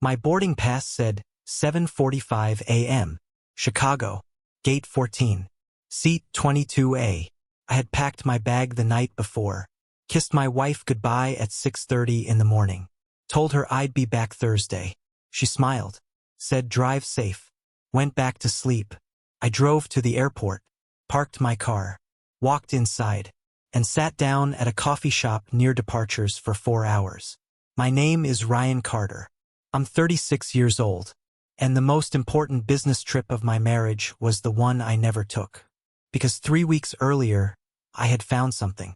My boarding pass said 7:45 a.m. Chicago, Gate 14, Seat 22A. I had packed my bag the night before, kissed my wife goodbye at 6:30 in the morning, told her I'd be back Thursday. She smiled, said drive safe, went back to sleep. I drove to the airport, parked my car, walked inside, and sat down at a coffee shop near departures for 4 hours. My name is Ryan Carter. I'm 36 years old, and the most important business trip of my marriage was the one I never took. Because 3 weeks earlier, I had found something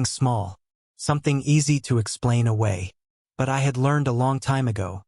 small, something easy to explain away. But I had learned a long time ago,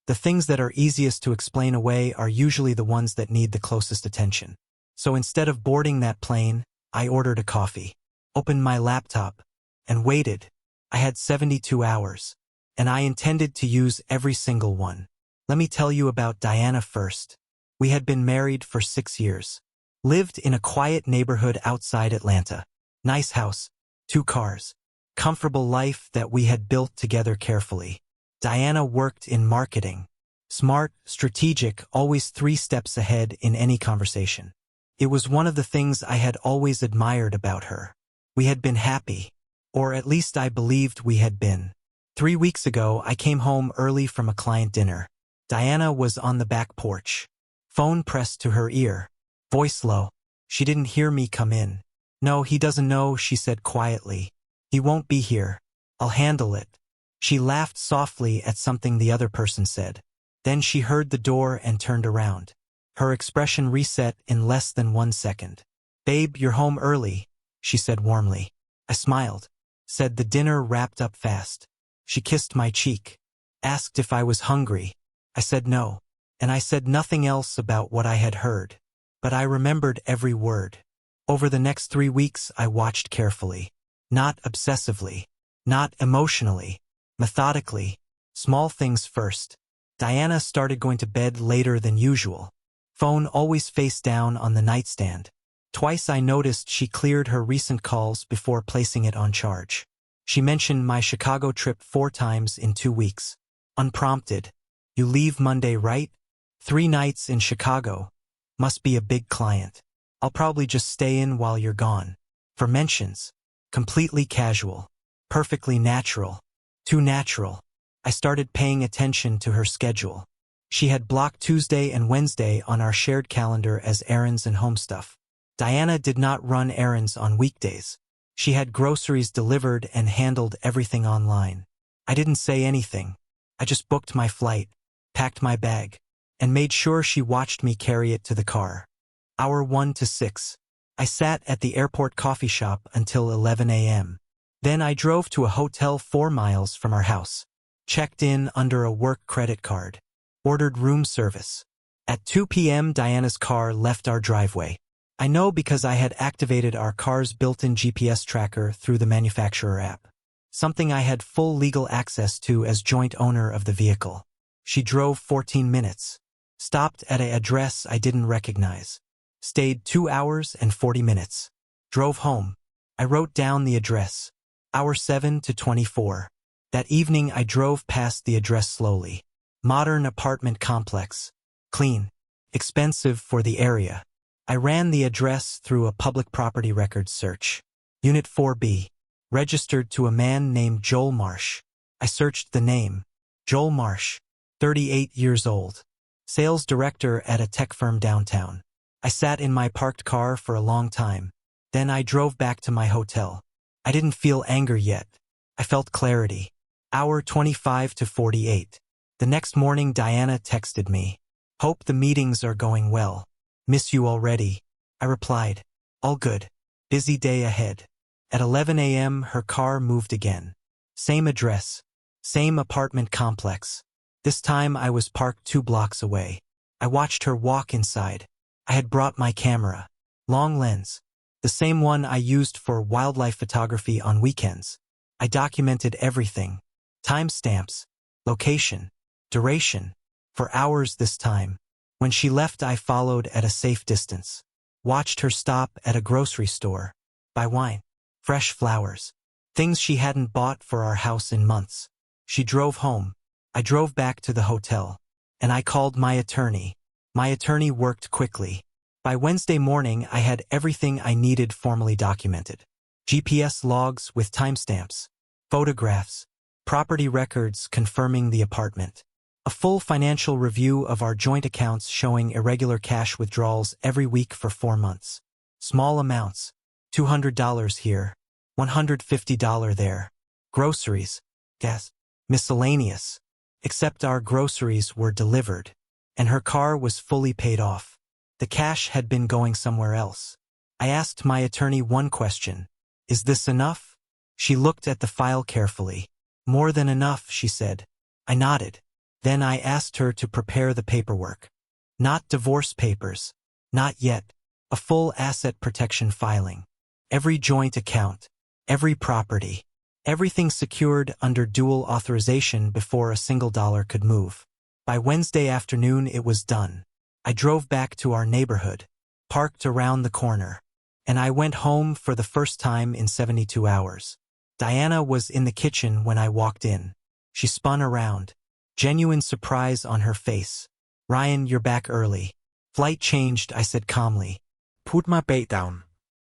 the things that are easiest to explain away are usually the ones that need the closest attention. So instead of boarding that plane, I ordered a coffee, opened my laptop, and waited. I had 72 hours, and I intended to use every single one. Let me tell you about Diana first. We had been married for 6 years. Lived in a quiet neighborhood outside Atlanta. Nice house, 2 cars. Comfortable life that we had built together carefully. Diana worked in marketing. Smart, strategic, always 3 steps ahead in any conversation. It was one of the things I had always admired about her. We had been happy, or at least I believed we had been. 3 weeks ago, I came home early from a client dinner. Diana was on the back porch. Phone pressed to her ear. Voice low. She didn't hear me come in. No, he doesn't know, she said quietly. He won't be here. I'll handle it. She laughed softly at something the other person said. Then she heard the door and turned around. Her expression reset in less than 1 second. Babe, you're home early, she said warmly. I smiled. Said the dinner wrapped up fast. She kissed my cheek. Asked if I was hungry. I said no. And I said nothing else about what I had heard. But I remembered every word. Over the next 3 weeks, I watched carefully. Not obsessively. Not emotionally. Methodically. Small things first. Diana started going to bed later than usual. Phone always face down on the nightstand. Twice I noticed she cleared her recent calls before placing it on charge. She mentioned my Chicago trip 4 times in 2 weeks. Unprompted. You leave Monday, right? 3 nights in Chicago. Must be a big client. I'll probably just stay in while you're gone. For mentions. Completely casual. Perfectly natural. Too natural. I started paying attention to her schedule. She had blocked Tuesday and Wednesday on our shared calendar as errands and home stuff. Diana did not run errands on weekdays. She had groceries delivered and handled everything online. I didn't say anything. I just booked my flight, packed my bag, and made sure she watched me carry it to the car. Hour 1 to 6. I sat at the airport coffee shop until 11 a.m. Then I drove to a hotel 4 miles from our house. Checked in under a work credit card. Ordered room service. At 2 p.m. Diana's car left our driveway. I know because I had activated our car's built-in GPS tracker through the manufacturer app. Something I had full legal access to as joint owner of the vehicle. She drove 14 minutes. Stopped at an address I didn't recognize. Stayed 2 hours and 40 minutes. Drove home. I wrote down the address. Hour 7 to 24. That evening I drove past the address slowly. Modern apartment complex. Clean. Expensive for the area. I ran the address through a public property records search. Unit 4B. Registered to a man named Joel Marsh. I searched the name. Joel Marsh. 38 years old. Sales director at a tech firm downtown. I sat in my parked car for a long time. Then I drove back to my hotel. I didn't feel anger yet. I felt clarity. Hour 25 to 48. The next morning Diana texted me. Hope the meetings are going well. Miss you already. I replied. All good. Busy day ahead. At 11 a.m. her car moved again. Same address. Same apartment complex. This time I was parked 2 blocks away. I watched her walk inside. I had brought my camera. Long lens. The same one I used for wildlife photography on weekends. I documented everything. Timestamps. Location. Duration. For hours this time. When she left I followed at a safe distance. Watched her stop at a grocery store. Buy wine. Fresh flowers. Things she hadn't bought for our house in months. She drove home. I drove back to the hotel, and I called my attorney. My attorney worked quickly. By Wednesday morning, I had everything I needed formally documented. GPS logs with timestamps, photographs, property records confirming the apartment. A full financial review of our joint accounts showing irregular cash withdrawals every week for 4 months. Small amounts, $200 here, $150 there. Groceries, gas, miscellaneous. Except our groceries were delivered, and her car was fully paid off. The cash had been going somewhere else. I asked my attorney one question. Is this enough? She looked at the file carefully. More than enough, she said. I nodded. Then I asked her to prepare the paperwork. Not divorce papers. Not yet. A full asset protection filing. Every joint account. Every property. Everything secured under dual authorization before a single dollar could move. By Wednesday afternoon it was done. I drove back to our neighborhood, parked around the corner, and I went home for the first time in 72 hours. Diana was in the kitchen when I walked in. She spun around. Genuine surprise on her face. Ryan, you're back early. Flight changed, I said calmly. Put my bait down.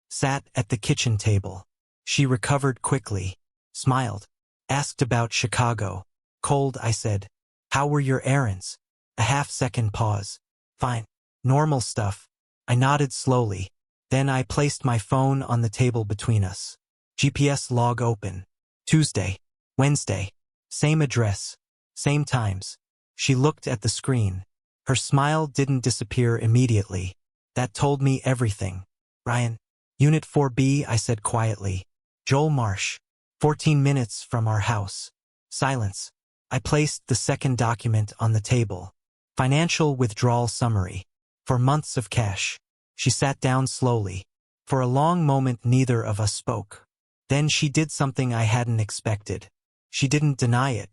Sat at the kitchen table. She recovered quickly, smiled, asked about Chicago. Cold, I said. How were your errands? A half-second pause. Fine. Normal stuff. I nodded slowly. Then I placed my phone on the table between us. GPS log open. Tuesday. Wednesday. Same address. Same times. She looked at the screen. Her smile didn't disappear immediately. That told me everything. Ryan. Unit 4B, I said quietly. Joel Marsh. 14 minutes from our house. Silence. I placed the second document on the table. Financial withdrawal summary. For months of cash. She sat down slowly. For a long moment neither of us spoke. Then she did something I hadn't expected. She didn't deny it.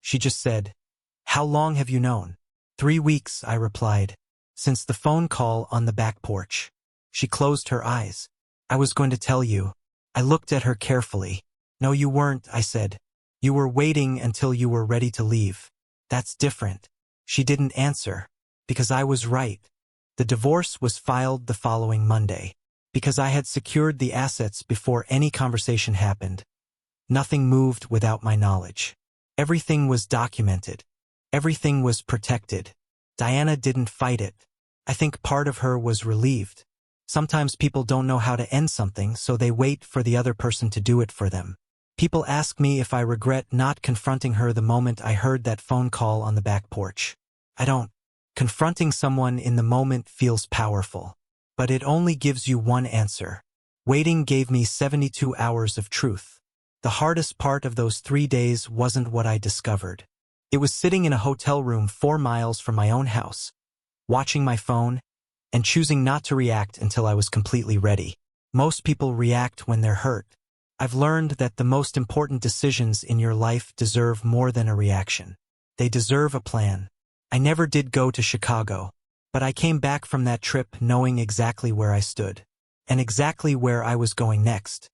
She just said, How long have you known? 3 weeks, I replied. Since the phone call on the back porch. She closed her eyes. I was going to tell you. I looked at her carefully. No, you weren't, I said. You were waiting until you were ready to leave. That's different. She didn't answer. Because I was right. The divorce was filed the following Monday. Because I had secured the assets before any conversation happened. Nothing moved without my knowledge. Everything was documented. Everything was protected. Diana didn't fight it. I think part of her was relieved. Sometimes people don't know how to end something, so they wait for the other person to do it for them. People ask me if I regret not confronting her the moment I heard that phone call on the back porch. I don't. Confronting someone in the moment feels powerful. But it only gives you one answer. Waiting gave me 72 hours of truth. The hardest part of those 3 days wasn't what I discovered. It was sitting in a hotel room 4 miles from my own house, watching my phone, and choosing not to react until I was completely ready. Most people react when they're hurt. I've learned that the most important decisions in your life deserve more than a reaction. They deserve a plan. I never did go to Chicago, but I came back from that trip knowing exactly where I stood, and exactly where I was going next.